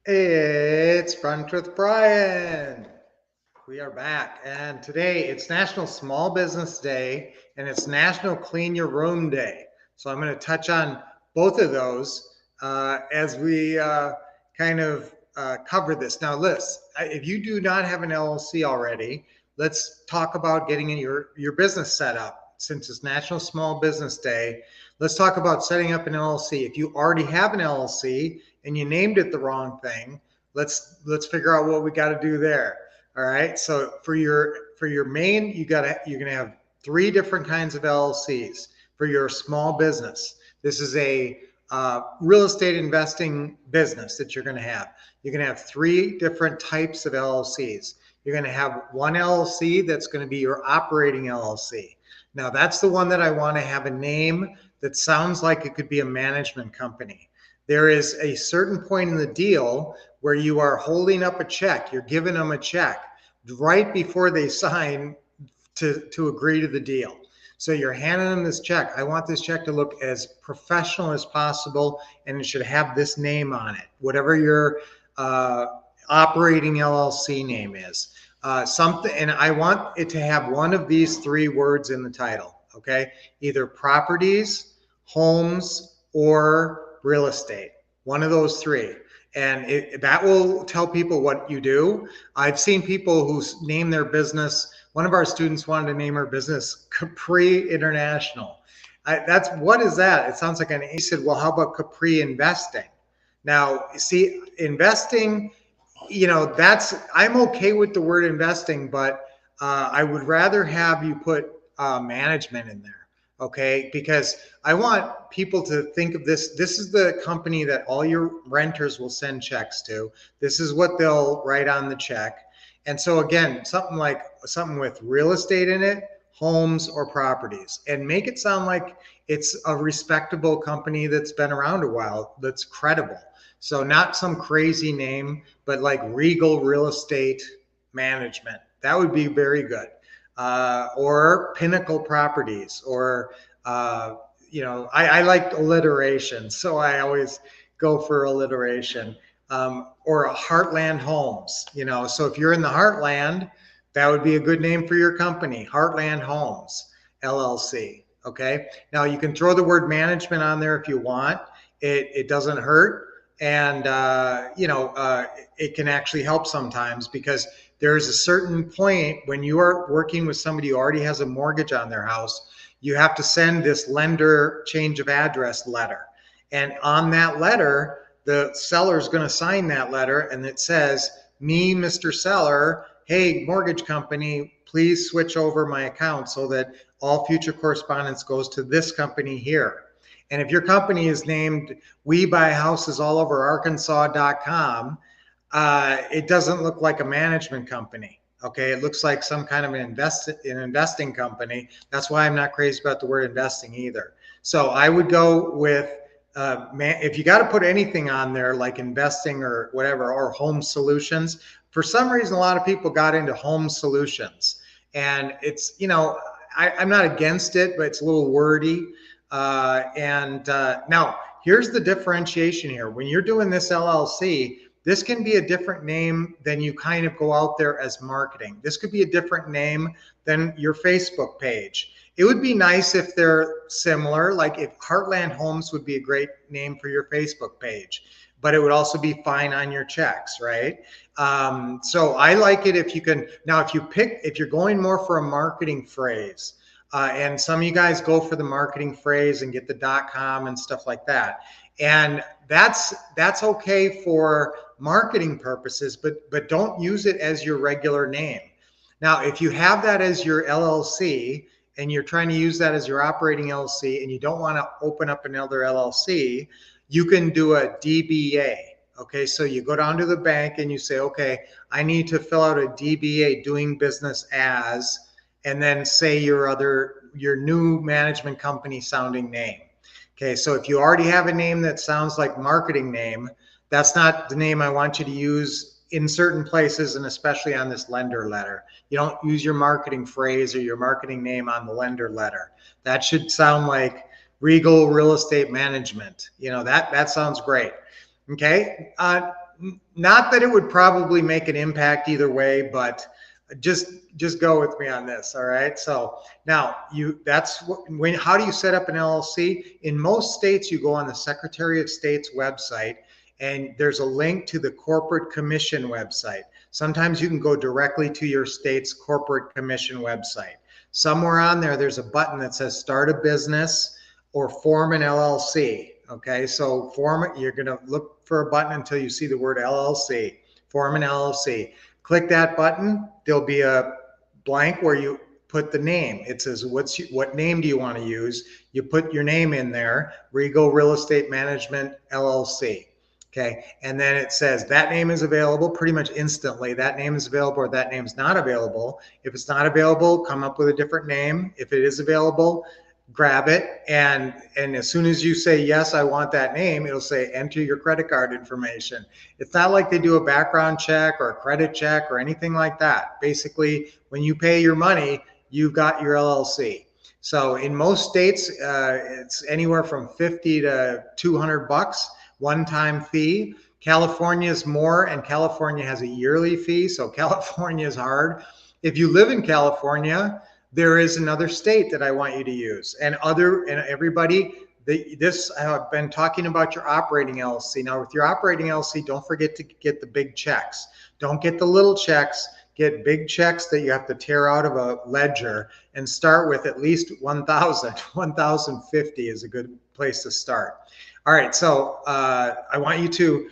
It's Brunch with Brian. We are back, and today it's National Small Business Day and it's National Clean Your Room Day. So I'm going to touch on both of those as we cover this. Now, Liz, if you do not have an LLC already, let's talk about getting your business set up. Since it's National Small Business Day, let's talk about setting up an LLC. If you already have an LLC and you named it the wrong thing, let's figure out what we got to do there. All right. So for your main, you're gonna have three different kinds of LLCs for your small business. This is a real estate investing business that you're going to have. You're going to have three different types of LLCs. You're going to have one LLC that's going to be your operating LLC. Now, that's the one that I want to have a name that sounds like it could be a management company. There is a certain point in the deal where you are holding up a check, you're giving them a check right before they sign to agree to the deal. So you're handing them this check. I want this check to look as professional as possible, and it should have this name on it, whatever your operating LLC name is. And I want it to have one of these three words in the title. Okay, either properties, homes, or real estate. One of those three. And that will tell people what you do. I've seen people who name their business. One of our students wanted to name her business Capri International. What is that? It sounds like he said, well, how about Capri Investing? Now, see, investing, I'm okay with the word investing, but I would rather have you put management in there. Okay, because I want people to think of this. This is the company that all your renters will send checks to. This is what they'll write on the check. And so again, something with real estate in it, homes or properties, and make it sound like it's a respectable company that's been around a while, that's credible. So not some crazy name, but like Regal Real Estate Management. That would be very good. Or Pinnacle Properties, or I like alliteration, so I always go for alliteration. Or a Heartland Homes. So if you're in the Heartland, that would be a good name for your company, Heartland Homes LLC. Okay. Now you can throw the word management on there if you want. It doesn't hurt, and it can actually help sometimes, because there's a certain point when you are working with somebody who already has a mortgage on their house, you have to send this lender change of address letter. And on that letter, the seller is going to sign that letter, and it says, me, Mr. Seller, hey, mortgage company, please switch over my account so that all future correspondence goes to this company here. And if your company is named We Buy Houses All Over Arkansas.com, it doesn't look like a management company. Okay, it looks like some kind of an investing company. That's why I'm not crazy about the word investing either. So I would go with if you got to put anything on there like investing or whatever, or home solutions. For some reason, a lot of people got into home solutions, and it's I'm not against it, but it's a little wordy. Now here's the differentiation here. When you're doing this LLC, this can be a different name than you kind of go out there as marketing. This could be a different name than your Facebook page. It would be nice if they're similar, like if Heartland Homes would be a great name for your Facebook page, but it would also be fine on your checks, right? So I like it if you can. Now, if you're going more for a marketing phrase, and some of you guys go for the marketing phrase and get the .com and stuff like that. And that's okay for marketing purposes, but don't use it as your regular name. Now, if you have that as your LLC and you're trying to use that as your operating LLC and you don't want to open up another LLC, you can do a DBA. Okay, so you go down to the bank and you say, okay, I need to fill out a DBA, doing business as, and then say your new management company sounding name. Okay, so if you already have a name that sounds like marketing name, that's not the name I want you to use in certain places, and especially on this lender letter. You don't use your marketing phrase or your marketing name on the lender letter. That should sound like Regal Real Estate Management. That sounds great. Okay. not that it would probably make an impact either way, but just go with me on this. All right. So now how do you set up an LLC? In most states, you go on the Secretary of State's website and there's a link to the Corporate Commission website. Sometimes you can go directly to your state's Corporate Commission website. Somewhere on there, there's a button that says start a business or form an LLC. Okay, so you're going to look for a button until you see the word LLC, form an LLC. Click that button. There'll be a blank where you put the name. It says, what name do you want to use? You put your name in there, Regal Real Estate Management LLC. Okay, and then it says that name is available pretty much instantly. That name is available or that name's not available. If it's not available, come up with a different name. If it is available, grab it. And as soon as you say, yes, I want that name, it'll say enter your credit card information. It's not like they do a background check or a credit check or anything like that. Basically, when you pay your money, you've got your LLC. So in most states, it's anywhere from 50 to 200 bucks. One-time fee. California is more, and California has a yearly fee, so California is hard. If you live in California, there is another state that I want you to use. And everybody, I've been talking about your operating LLC. Now with your operating LLC, don't forget to get the big checks. Don't get the little checks. Get big checks that you have to tear out of a ledger and start with at least 1,000. 1,050 is a good place to start. All right, so I want you to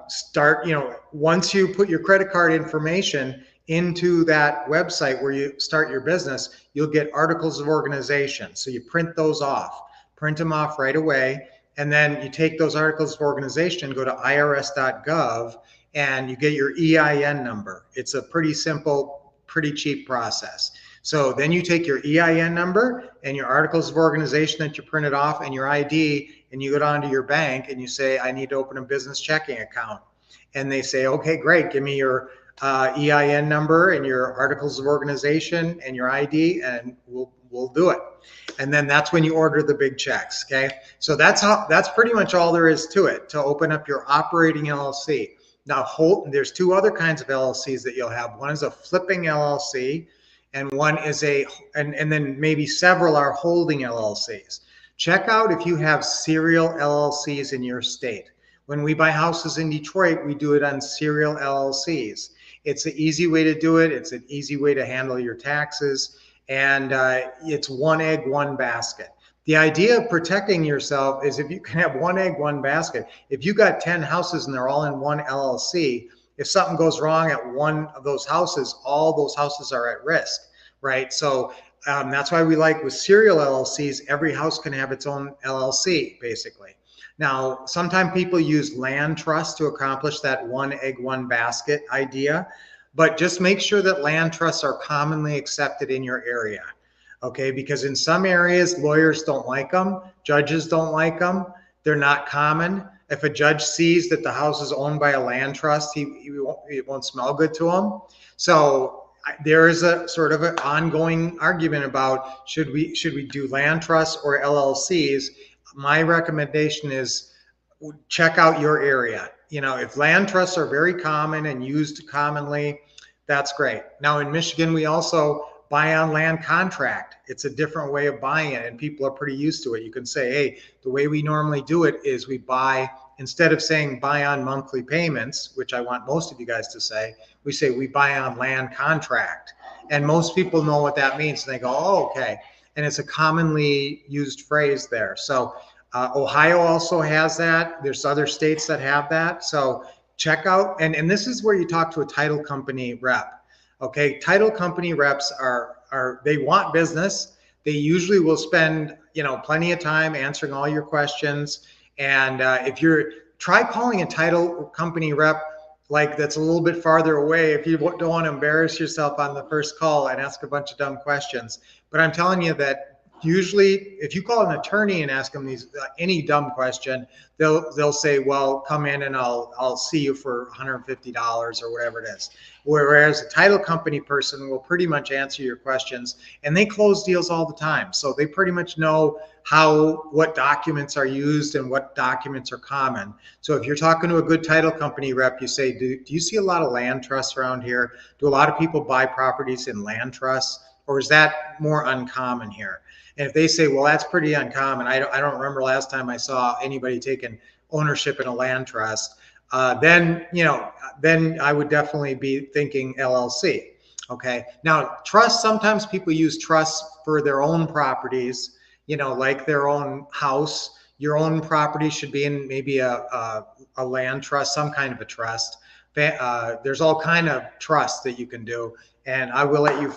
start, once you put your credit card information into that website where you start your business, you'll get articles of organization. So you print those off, print them off right away. And then you take those articles of organization, go to irs.gov, and you get your EIN number. It's a pretty simple, pretty cheap process. So then you take your EIN number and your articles of organization that you printed off and your ID, and you go down to your bank and you say, I need to open a business checking account. And they say, okay, great. Give me your EIN number and your articles of organization and your ID, and we'll do it. And then that's when you order the big checks. Okay. So that's pretty much all there is to it, to open up your operating LLC. Now, there's two other kinds of LLCs that you'll have. One is a flipping LLC, and one is and then maybe several are holding LLCs. Check out if you have serial LLCs in your state. When we buy houses in Detroit, we do it on serial LLCs. It's an easy way to do it. It's an easy way to handle your taxes. And it's one egg, one basket. The idea of protecting yourself is if you can have one egg, one basket. If you got 10 houses and they're all in one LLC, if something goes wrong at one of those houses, all those houses are at risk, right? So that's why we like with serial LLCs, every house can have its own LLC, basically. Now, sometimes people use land trusts to accomplish that one egg, one basket idea, but just make sure that land trusts are commonly accepted in your area, okay? Because in some areas, lawyers don't like them, judges don't like them, they're not common. If a judge sees that the house is owned by a land trust, it won't smell good to him. So there is a sort of an ongoing argument about should we do land trusts or LLCs. My recommendation is check out your area. If land trusts are very common and used commonly, that's great. Now in Michigan, we also buy on land contract. It's a different way of buying it, and people are pretty used to it. You can say, hey, the way we normally do it is we buy, instead of saying buy on monthly payments, which I want most of you guys to say, we say we buy on land contract. And most people know what that means. And they go, oh, okay. And it's a commonly used phrase there. So Ohio also has that. There's other states that have that. So check out, and this is where you talk to a title company rep. Okay, title company reps they want business. They usually will spend plenty of time answering all your questions. And try calling a title company rep that's a little bit farther away if you don't want to embarrass yourself on the first call and ask a bunch of dumb questions. But I'm telling you that usually if you call an attorney and ask them these any dumb question, they'll say, well, come in and I'll see you for $150 or whatever it is. Whereas a title company person will pretty much answer your questions, and they close deals all the time. So they pretty much know what documents are used and what documents are common. So if you're talking to a good title company rep, you say, do you see a lot of land trusts around here? Do a lot of people buy properties in land trusts, or is that more uncommon here? And if they say, well, that's pretty uncommon, I don't remember last time I saw anybody taking ownership in a land trust, then I would definitely be thinking LLC. Okay. Now, trust, sometimes people use trusts for their own properties, like their own house. Your own property should be in maybe a land trust, some kind of a trust. There's all kind of trusts that you can do, and I will let you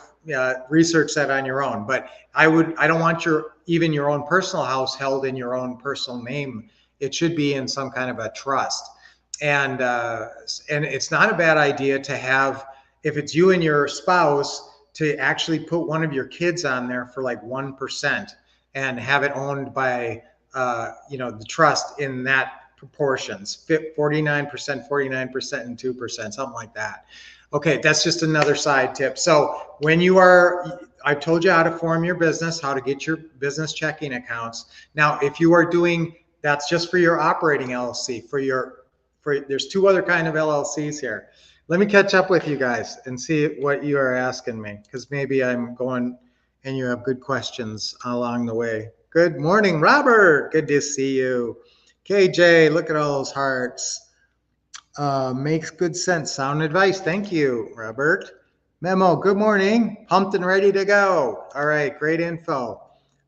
research that on your own. But I don't want even your own personal house held in your own personal name. It should be in some kind of a trust. And it's not a bad idea to have, if it's you and your spouse, to actually put one of your kids on there for like 1% and have it owned by the trust in that proportions, 49%, 49%, and 2%, something like that. Okay, that's just another side tip. So when I've told you how to form your business, how to get your business checking accounts. Now, if you are doing, that's just for your operating LLC. There's two other kind of LLCs here. Let me catch up with you guys and see what you are asking me, because maybe I'm going and you have good questions along the way. Good morning, Robert. Good to see you. KJ, look at all those hearts. Makes good sense. Sound advice. Thank you, Robert. Memo, good morning. Pumped and ready to go. All right, great info.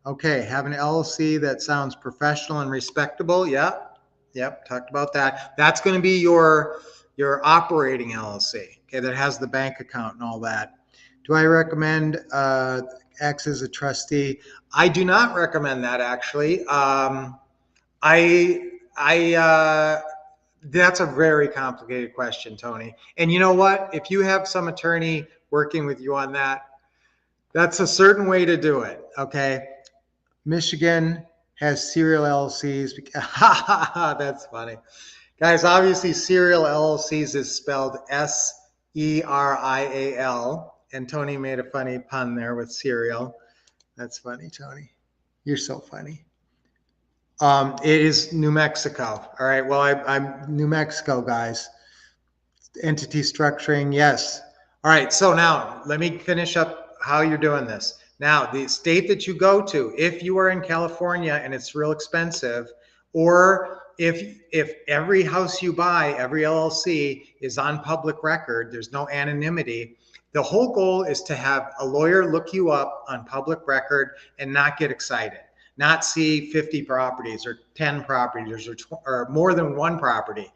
Okay, have an LLC that sounds professional and respectable. Yep, talked about that. That's going to be your operating LLC, okay, that has the bank account and all that. Do I recommend X as a trustee? I do not recommend that, actually. That's a very complicated question, Tony. And you know what? If you have some attorney working with you on that, that's a certain way to do it, okay? Michigan has serial LLCs. That's funny. Guys, obviously serial LLCs is spelled S-E-R-I-A-L. And Tony made a funny pun there with cereal. That's funny, Tony. You're so funny. It is New Mexico. All right. Well, I'm New Mexico, guys. Entity structuring, yes. All right. So now let me finish up how you're doing this. Now, the state that you go to, if you are in California and it's real expensive, or if every house you buy, every LLC is on public record, there's no anonymity. The whole goal is to have a lawyer look you up on public record and not get excited, not see 50 properties or 10 properties or more than one property.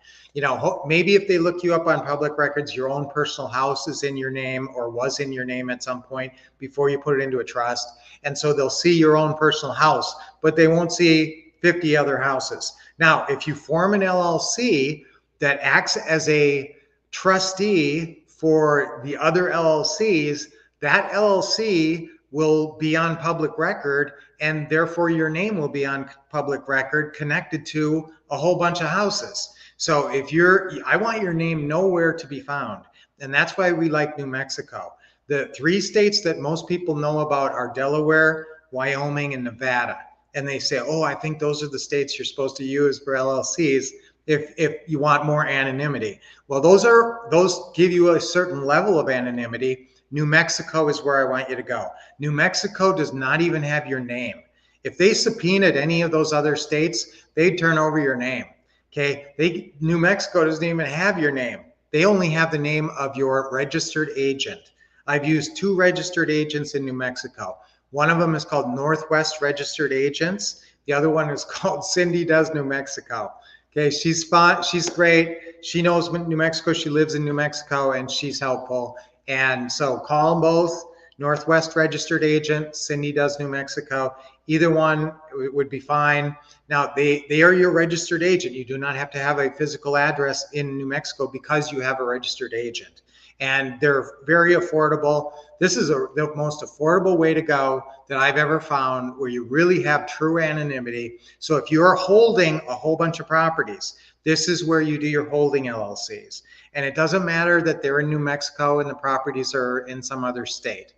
Maybe if they look you up on public records, your own personal house is in your name or was in your name at some point before you put it into a trust. And so they'll see your own personal house, but they won't see 50 other houses. Now, if you form an LLC that acts as a trustee for the other LLCs, that LLC will be on public record, and therefore your name will be on public record connected to a whole bunch of houses. So I want your name nowhere to be found. And that's why we like New Mexico. The 3 states that most people know about are Delaware, Wyoming, and Nevada. And they say, oh, I think those are the states you're supposed to use for LLCs if you want more anonymity. Well, those give you a certain level of anonymity. New Mexico is where I want you to go. New Mexico does not even have your name. If they subpoenaed any of those other states, they'd turn over your name. Okay, New Mexico doesn't even have your name. They only have the name of your registered agent. I've used 2 registered agents in New Mexico. One of them is called Northwest Registered Agents. The other one is called Cindy Does New Mexico. Okay, she's fun. She's great. She knows New Mexico. She lives in New Mexico, and she's helpful. And so call them both. Northwest Registered Agent, Cindy Does New Mexico. Either one would be fine. Now, they are your registered agent. You do not have to have a physical address in New Mexico because you have a registered agent. and they're very affordable. This is the most affordable way to go that I've ever found, where you really have true anonymity. So if you're holding a whole bunch of properties, this is where you do your holding LLCs. And it doesn't matter that they're in New Mexico and the properties are in some other state.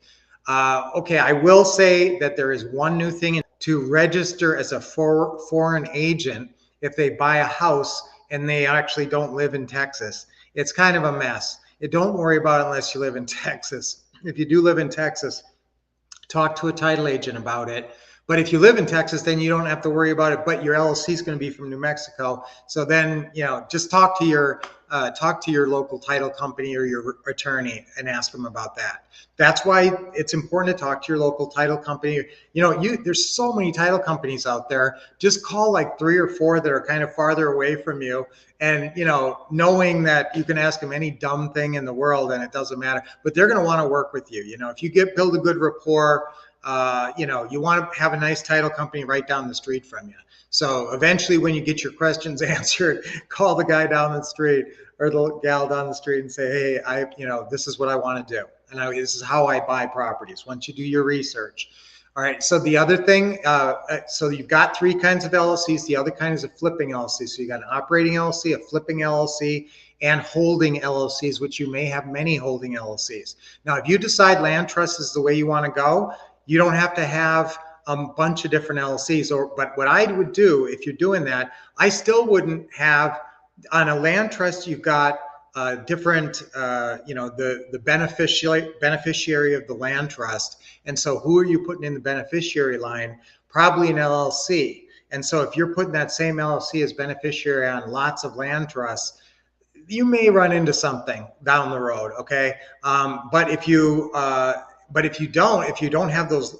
Okay, I will say that there is one new thing: to register as a foreign agent if they buy a house and they actually don't live in Texas. It's kind of a mess. Don't worry about it unless you live in Texas. If you do live in Texas, talk to a title agent about it. But if you live in Texas, then you don't have to worry about it. But your LLC is going to be from New Mexico. So then, just talk to your local title company or your attorney and ask them about that. That's why it's important to talk to your local title company. There's so many title companies out there. Just call like 3 or 4 that are kind of farther away from you, and knowing that you can ask them any dumb thing in the world and it doesn't matter. But they're going to want to work with you. If you build a good rapport. You want to have a nice title company right down the street from you. So eventually, when you get your questions answered, call the guy down the street or the gal down the street and say, hey, this is what I want to do. And this is how I buy properties. Once you do your research. All right. So the other thing, so you've got 3 kinds of LLCs. The other kind is a flipping LLC. So you got an operating LLC, a flipping LLC, and holding LLCs, which you may have many holding LLCs. Now, if you decide land trust is the way you want to go, you don't have to have a bunch of different LLCs. But what I would do if you're doing that, I still wouldn't have on a land trust. You've got different, the beneficiary of the land trust. And so who are you putting in the beneficiary line? Probably an LLC. And so if you're putting that same LLC as beneficiary on lots of land trusts, you may run into something down the road. Okay. But if you don't have those,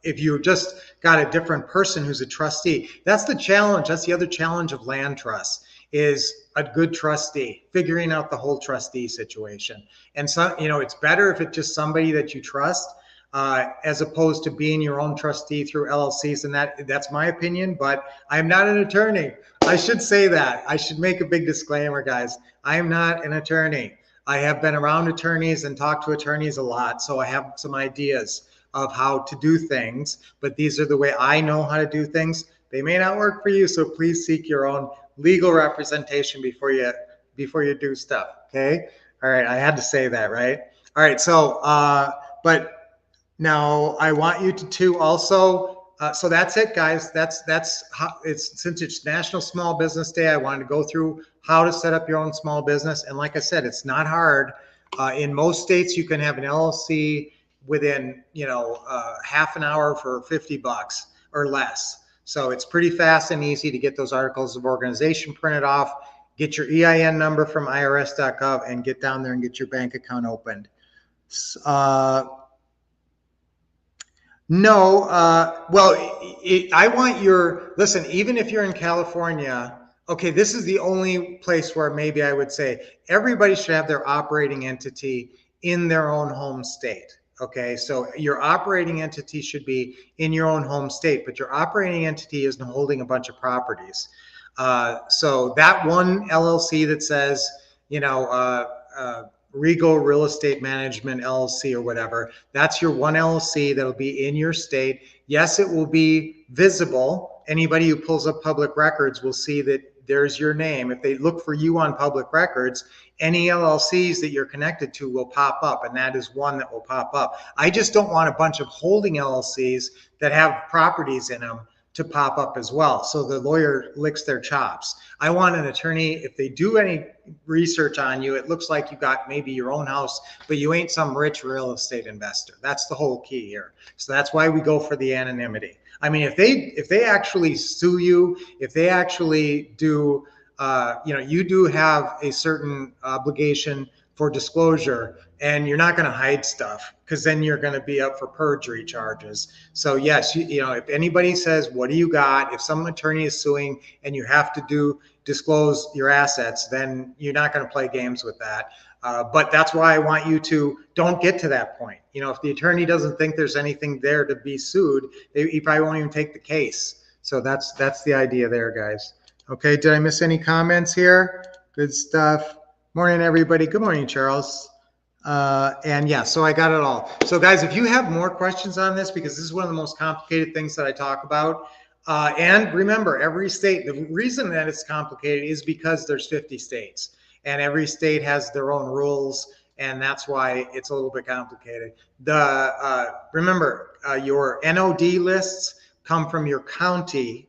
if you just got a different person who's a trustee, that's the challenge. That's the other challenge of land trusts, is a good trustee, figuring out the whole trustee situation. And so, it's better if it's just somebody that you trust, as opposed to being your own trustee through LLCs. And that's my opinion, but I'm not an attorney. I should say that. I should make a big disclaimer, guys. I am not an attorney. I have been around attorneys and talked to attorneys a lot, so I have some ideas of how to do things, but these are the way I know how to do things. They may not work for you, so please seek your own legal representation before you do stuff, okay? All right, I had to say that, right? All right, so, but now I want you to also, so that's it, guys. That's how since it's National Small Business Day, I wanted to go through how to set up your own small business. And like I said, it's not hard. In most states, you can have an LLC within, half an hour for $50 or less. So it's pretty fast and easy to get those articles of organization printed off, get your EIN number from irs.gov, and get down there and get your bank account opened. I want listen, even if you're in California, okay, this is the only place where maybe I would say everybody should have their operating entity in their own home state. Okay, so your operating entity should be in your own home state, but your operating entity isn't holding a bunch of properties. So that one LLC that says, Regal Real Estate Management LLC or whatever, that's your one LLC that'll be in your state. Yes, it will be visible. Anybody who pulls up public records will see that there's your name. If they look for you on public records, any LLCs that you're connected to will pop up, and that is one that will pop up. I just don't want a bunch of holding LLCs that have properties in them to pop up as well, so the lawyer licks their chops. I want an attorney, if they do any research on you, it looks like you got maybe your own house, but you ain't some rich real estate investor. That's the whole key here. So that's why we go for the anonymity. I mean, if they actually sue you, if they actually do, you do have a certain obligation for disclosure, and you're not going to hide stuff, because then you're going to be up for perjury charges. So yes, if anybody says, what do you got? If some attorney is suing and you have to disclose your assets, then you're not going to play games with that. But that's why I want you to don't get to that point. If the attorney doesn't think there's anything there to be sued, he probably won't even take the case. So that's the idea there, guys. Okay, did I miss any comments here? Good stuff. Morning, everybody. Good morning, Charles. And yeah, so I got it all. So guys, if you have more questions on this, because this is one of the most complicated things that I talk about, and remember, every state, the reason that it's complicated is because there's 50 states and every state has their own rules. And that's why it's a little bit complicated. Remember, your NOD lists come from your county.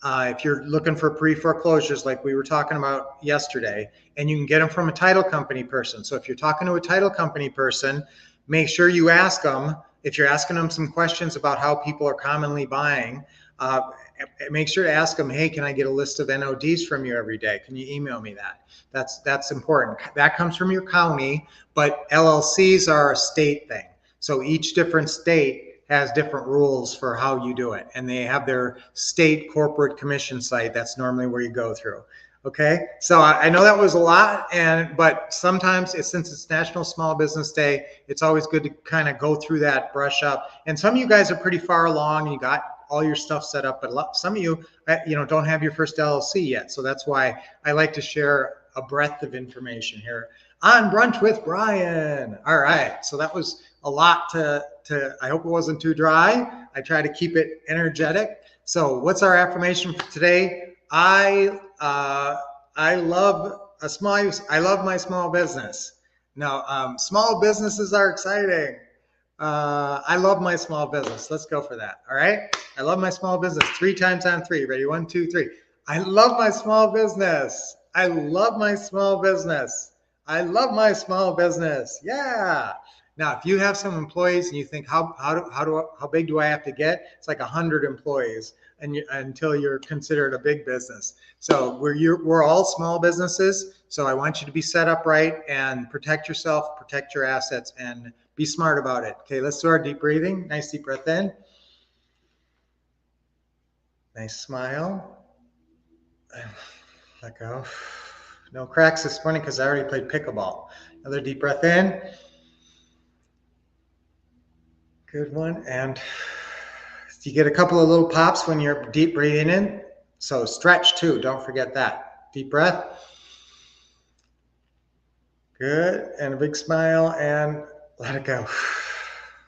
If you're looking for pre-foreclosures like we were talking about yesterday, and you can get them from a title company person. So if you're talking to a title company person, make sure you ask them, if you're asking them some questions about how people are commonly buying, make sure to ask them, hey, can I get a list of NODs from you every day? Can you email me that? That's important. That comes from your county, but LLCs are a state thing. So each different state has different rules for how you do it. And they have their state corporate commission site. That's normally where you go through. Okay, so I know that was a lot, but sometimes since it's National Small Business Day, it's always good to kind of go through that, brush up. And some of you guys are pretty far along, and you got all your stuff set up, but some of you, don't have your first LLC yet. So that's why I like to share a breadth of information here on Brunch with Brian. All right, so that was a lot to I hope it wasn't too dry. I try to keep it energetic. So what's our affirmation for today? I love my small business. Now, small businesses are exciting. I love my small business. Let's go for that. All right. I love my small business. 3 times on 3. Ready? 1, 2, 3. I love my small business. I love my small business. I love my small business. Yeah. Now, if you have some employees and you think, how big do I have to get? It's like 100 employees until you're considered a big business. So we're all small businesses. So I want you to be set up right and protect yourself, protect your assets, and be smart about it. Okay, let's do our deep breathing. Nice deep breath in. Nice smile. Let go. No cracks this morning because I already played pickleball. Another deep breath in. Good one. And you get a couple of little pops when you're deep breathing in. So stretch too. Don't forget that. Deep breath. Good. And a big smile and let it go.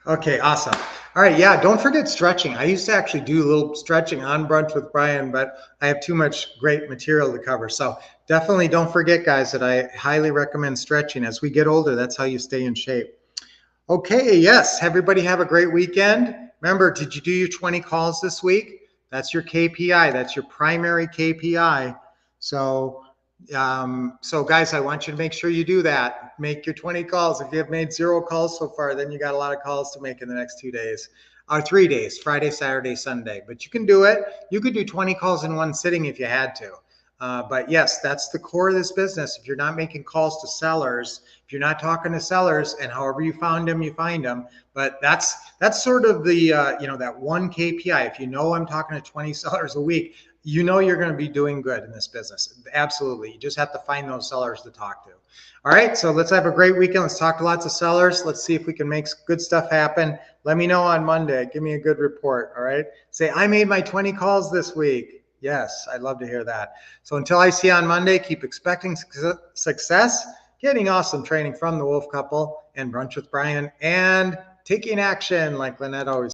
Okay, awesome. All right, yeah, don't forget stretching. I used to actually do a little stretching on Brunch with Brian, but I have too much great material to cover. So definitely don't forget, guys, that I highly recommend stretching. As we get older, that's how you stay in shape. Okay, yes, everybody have a great weekend. Remember, did you do your 20 calls this week? That's your KPI. That's your primary KPI. So guys, I want you to make sure you do that. Make your 20 calls. If you have made 0 calls so far, then you got a lot of calls to make in the next 2 days or 3 days, Friday, Saturday, Sunday. But you can do it. You could do 20 calls in one sitting if you had to. But yes, that's the core of this business. If you're not making calls to sellers, if you're not talking to sellers, and however you found them, you find them. But that's sort of the that one KPI. If you know I'm talking to 20 sellers a week, you know you're going to be doing good in this business. Absolutely. You just have to find those sellers to talk to. All right. So let's have a great weekend. Let's talk to lots of sellers. Let's see if we can make good stuff happen. Let me know on Monday. Give me a good report. All right. Say, I made my 20 calls this week. Yes, I'd love to hear that. So until I see you on Monday, keep expecting success, getting awesome training from the Wolf Couple and Brunch with Brian, and taking action like Lynette always